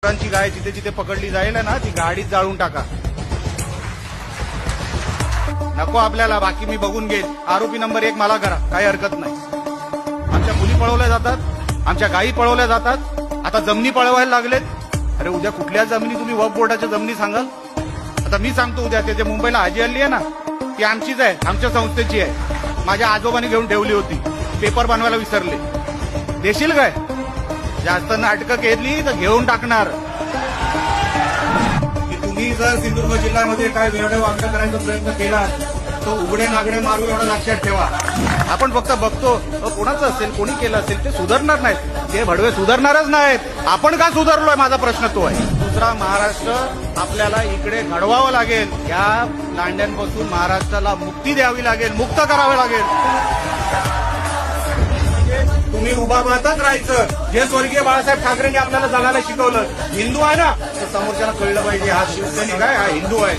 ची गाय जिथे जिथे पकडली जाईल ना ती गाडीत जाळून टाका. नको आपल्याला, बाकी मी बघून घेईल. आरोपी नंबर 1 मला करा, काही हरकत नाही. आमच्या मुली पळवल्या जातात, आमच्या गायी पळवल्या जातात, आता जमिनी पळवायला लागलेत. अरे उद्या कुठल्या जमिनी तुम्ही वक्फ बोर्डाच्या जमिनी सांगाल? आता मी सांगतो उद्या ते जे मुंबईला हाजी हल्ली आहे ना ती आमचीच आहे, आमच्या संस्थेची आहे. माझ्या आजोबांनी घेऊन ठेवली होती, पेपर बनवायला विसरले. देशील काय? जास्त नाटकं केली तर घेऊन टाकणार. तुम्ही जर सिंधुदुर्ग जिल्ह्यामध्ये काय वेगळं वागणं करायचा प्रयत्न केला तो उघडे नागडे मारू एवढं लक्षात ठेवा. आपण फक्त बघतो कोणाचं असेल, कोणी केलं असेल, ते सुधारणार नाहीत. ते भडवे सुधारणारच नाहीत. आपण का सुधारलोय माझा प्रश्न तो आहे. दुसरा महाराष्ट्र आपल्याला इकडे घडवावं लागेल. या लांड्यांपासून महाराष्ट्राला मुक्ती द्यावी लागेल, मुक्त करावं लागेल. तुम्ही उभारतच राहायचं. जे स्वर्गीय बाळासाहेब ठाकरेंनी आपल्याला जगायला शिकवलं. हिंदू आहे ना तर समोरच्याला कळलं पाहिजे हा शिवसैनिक आहे, हा हिंदू आहे.